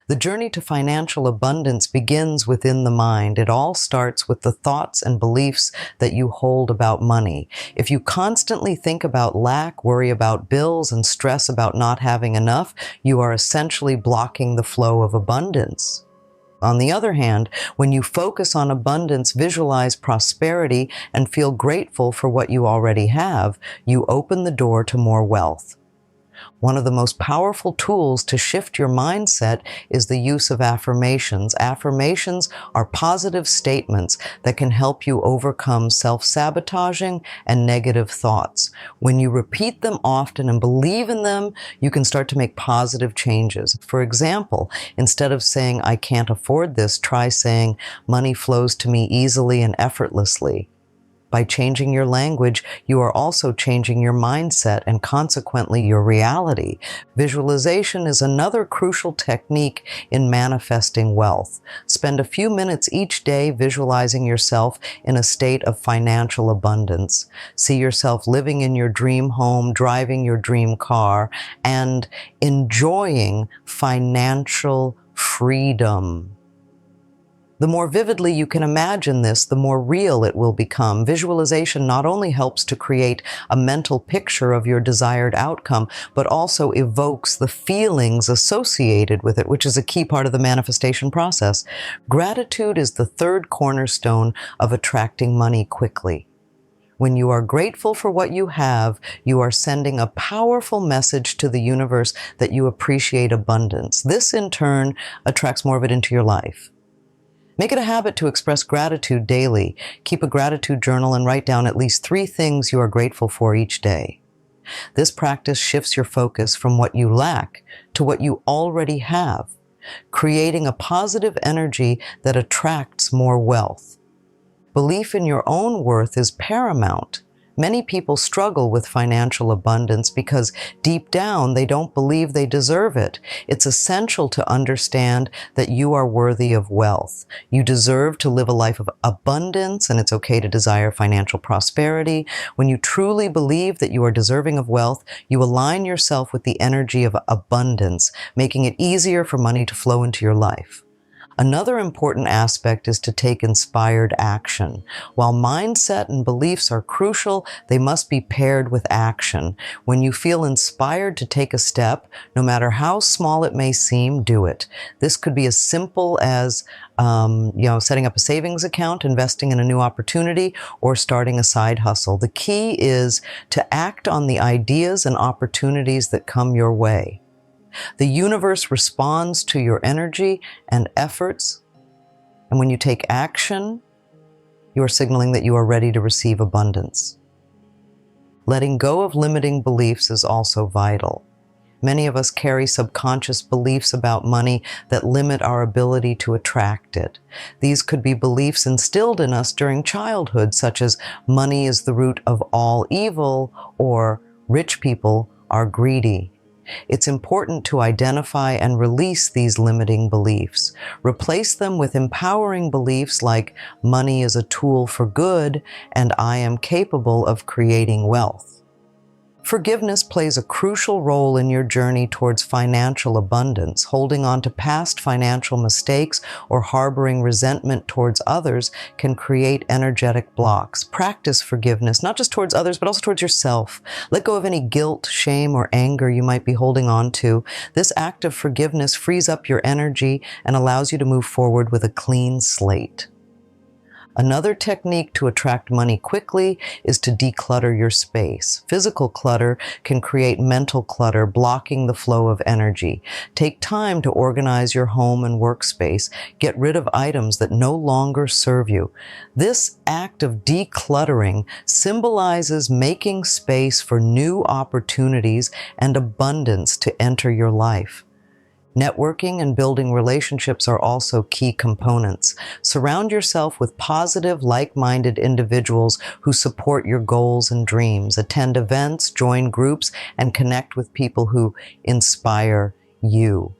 The journey to financial abundance begins within the mind. It all starts with the thoughts and beliefs that you hold about money. If you constantly think about lack, worry about bills, and stress about not having enough, you are essentially blocking the flow of abundance. On the other hand, when you focus on abundance, visualize prosperity, and feel grateful for what you already have, you open the door to more wealth. One of the most powerful tools to shift your mindset is the use of affirmations. Affirmations are positive statements that can help you overcome self-sabotaging and negative thoughts. When you repeat them often and believe in them, you can start to make positive changes. For example, instead of saying, "I can't afford this," try saying, "Money flows to me easily and effortlessly." By changing your language, you are also changing your mindset and consequently your reality. Visualization is another crucial technique in manifesting wealth. Spend a few minutes each day visualizing yourself in a state of financial abundance. See yourself living in your dream home, driving your dream car, and enjoying financial freedom. The more vividly you can imagine this, the more real it will become. Visualization not only helps to create a mental picture of your desired outcome, but also evokes the feelings associated with it, which is a key part of the manifestation process. Gratitude is the third cornerstone of attracting money quickly. When you are grateful for what you have, you are sending a powerful message to the universe that you appreciate abundance. This, in turn, attracts more of it into your life. Make it a habit to express gratitude daily. Keep a gratitude journal and write down at least 3 things you are grateful for each day. This practice shifts your focus from what you lack to what you already have, creating a positive energy that attracts more wealth. Belief in your own worth is paramount. Many people struggle with financial abundance because deep down they don't believe they deserve it. It's essential to understand that you are worthy of wealth. You deserve to live a life of abundance, and it's okay to desire financial prosperity. When you truly believe that you are deserving of wealth, you align yourself with the energy of abundance, making it easier for money to flow into your life. Another important aspect is to take inspired action. While mindset and beliefs are crucial, they must be paired with action. When you feel inspired to take a step, no matter how small it may seem, do it. This could be as simple as setting up a savings account, investing in a new opportunity, or starting a side hustle. The key is to act on the ideas and opportunities that come your way. The universe responds to your energy and efforts, and when you take action, you are signaling that you are ready to receive abundance. Letting go of limiting beliefs is also vital. Many of us carry subconscious beliefs about money that limit our ability to attract it. These could be beliefs instilled in us during childhood, such as money is the root of all evil, or rich people are greedy. It's important to identify and release these limiting beliefs. Replace them with empowering beliefs like money is a tool for good and I am capable of creating wealth. Forgiveness plays a crucial role in your journey towards financial abundance. Holding on to past financial mistakes or harboring resentment towards others can create energetic blocks. Practice forgiveness, not just towards others, but also towards yourself. Let go of any guilt, shame, or anger you might be holding on to. This act of forgiveness frees up your energy and allows you to move forward with a clean slate. Another technique to attract money quickly is to declutter your space. Physical clutter can create mental clutter, blocking the flow of energy. Take time to organize your home and workspace. Get rid of items that no longer serve you. This act of decluttering symbolizes making space for new opportunities and abundance to enter your life. Networking and building relationships are also key components. Surround yourself with positive, like-minded individuals who support your goals and dreams. Attend events, join groups, and connect with people who inspire you.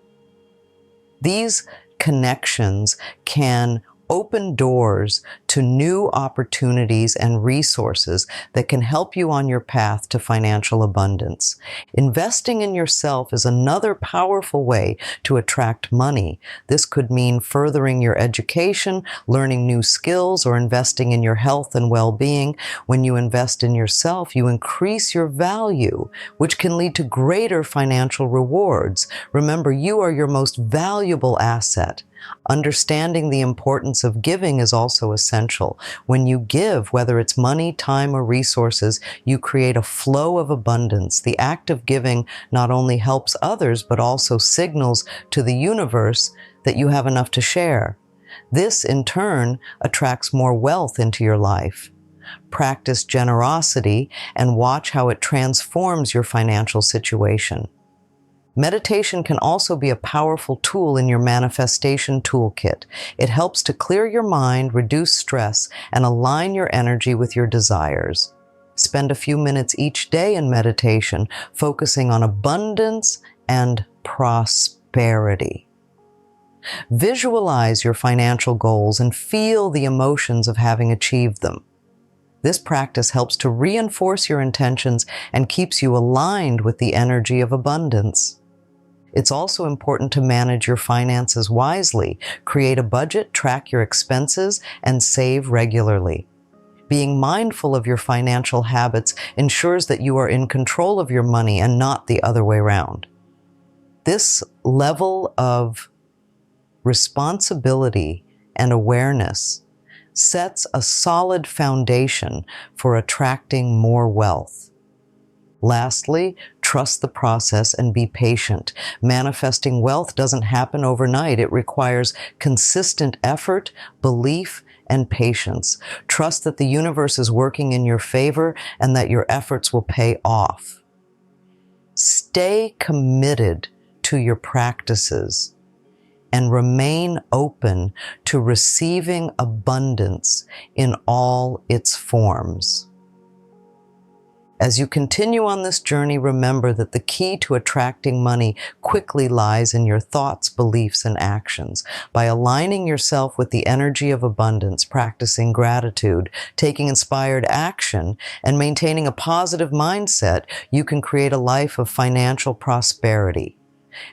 These connections can open doors to new opportunities and resources that can help you on your path to financial abundance. Investing in yourself is another powerful way to attract money. This could mean furthering your education, learning new skills, or investing in your health and well-being. When you invest in yourself, you increase your value, which can lead to greater financial rewards. Remember, you are your most valuable asset. Understanding the importance of giving is also essential. When you give, whether it's money, time, or resources, you create a flow of abundance. The act of giving not only helps others, but also signals to the universe that you have enough to share. This, in turn, attracts more wealth into your life. Practice generosity and watch how it transforms your financial situation. Meditation can also be a powerful tool in your manifestation toolkit. It helps to clear your mind, reduce stress, and align your energy with your desires. Spend a few minutes each day in meditation, focusing on abundance and prosperity. Visualize your financial goals and feel the emotions of having achieved them. This practice helps to reinforce your intentions and keeps you aligned with the energy of abundance. It's also important to manage your finances wisely. Create a budget, track your expenses, and save regularly. Being mindful of your financial habits ensures that you are in control of your money and not the other way around. This level of responsibility and awareness sets a solid foundation for attracting more wealth. Lastly, trust the process and be patient. Manifesting wealth doesn't happen overnight. It requires consistent effort, belief, and patience. Trust that the universe is working in your favor and that your efforts will pay off. Stay committed to your practices and remain open to receiving abundance in all its forms. As you continue on this journey, remember that the key to attracting money quickly lies in your thoughts, beliefs, and actions. By aligning yourself with the energy of abundance, practicing gratitude, taking inspired action, and maintaining a positive mindset, you can create a life of financial prosperity.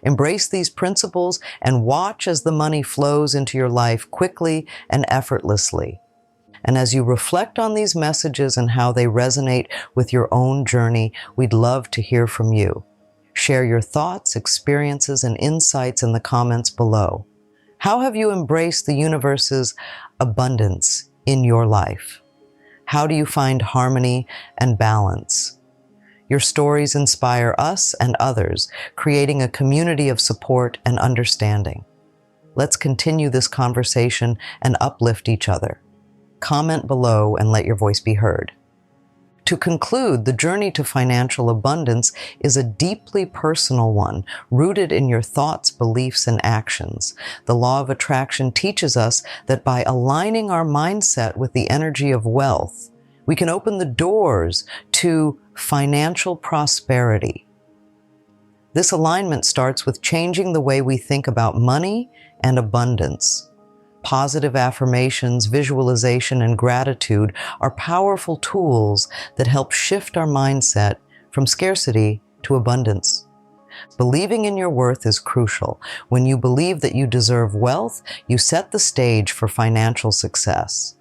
Embrace these principles and watch as the money flows into your life quickly and effortlessly. And as you reflect on these messages and how they resonate with your own journey, we'd love to hear from you. Share your thoughts, experiences, and insights in the comments below. How have you embraced the universe's abundance in your life? How do you find harmony and balance? Your stories inspire us and others, creating a community of support and understanding. Let's continue this conversation and uplift each other. Comment below and let your voice be heard. To conclude, the journey to financial abundance is a deeply personal one, rooted in your thoughts, beliefs, and actions. The law of attraction teaches us that by aligning our mindset with the energy of wealth, we can open the doors to financial prosperity. This alignment starts with changing the way we think about money and abundance. Positive affirmations, visualization, and gratitude are powerful tools that help shift our mindset from scarcity to abundance. Believing in your worth is crucial. When you believe that you deserve wealth, you set the stage for financial success.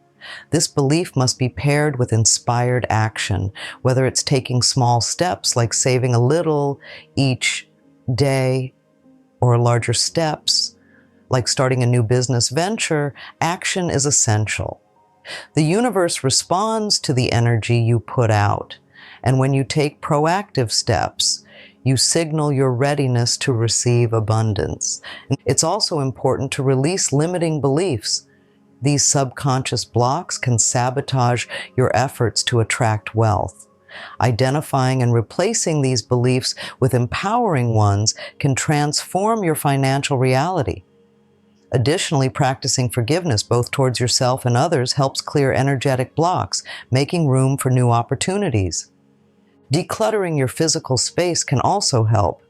This belief must be paired with inspired action, whether it's taking small steps like saving a little each day or larger steps like starting a new business venture. Action is essential. The universe responds to the energy you put out, and when you take proactive steps, you signal your readiness to receive abundance. It's also important to release limiting beliefs. These subconscious blocks can sabotage your efforts to attract wealth. Identifying and replacing these beliefs with empowering ones can transform your financial reality. Additionally, practicing forgiveness both towards yourself and others helps clear energetic blocks, making room for new opportunities. Decluttering your physical space can also help.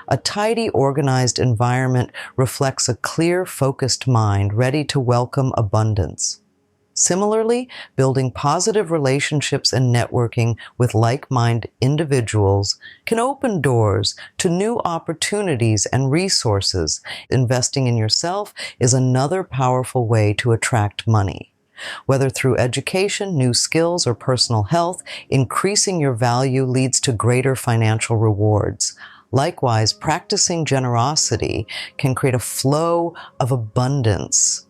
A tidy, organized environment reflects a clear, focused mind ready to welcome abundance. Similarly, building positive relationships and networking with like-minded individuals can open doors to new opportunities and resources. Investing in yourself is another powerful way to attract money. Whether through education, new skills, or personal health, increasing your value leads to greater financial rewards. Likewise, practicing generosity can create a flow of abundance.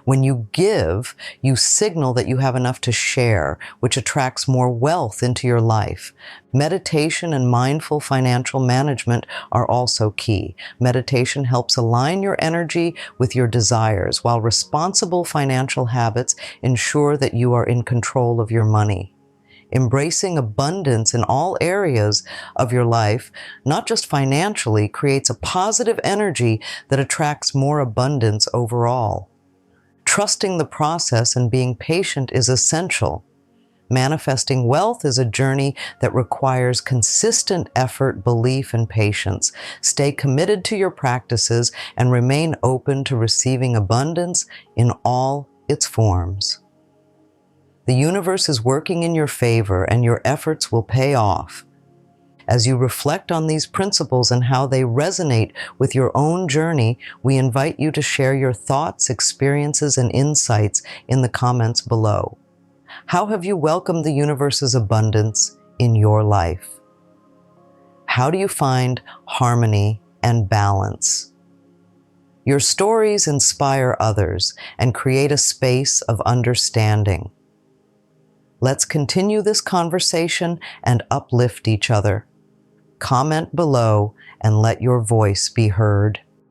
When you give, you signal that you have enough to share, which attracts more wealth into your life. Meditation and mindful financial management are also key. Meditation helps align your energy with your desires, while responsible financial habits ensure that you are in control of your money. Embracing abundance in all areas of your life, not just financially, creates a positive energy that attracts more abundance overall. Trusting the process and being patient is essential. Manifesting wealth is a journey that requires consistent effort, belief, and patience. Stay committed to your practices and remain open to receiving abundance in all its forms. The universe is working in your favor, and your efforts will pay off. As you reflect on these principles and how they resonate with your own journey, we invite you to share your thoughts, experiences, and insights in the comments below. How have you welcomed the universe's abundance in your life? How do you find harmony and balance? Your stories inspire others and create a space of understanding. Let's continue this conversation and uplift each other. Comment below and let your voice be heard.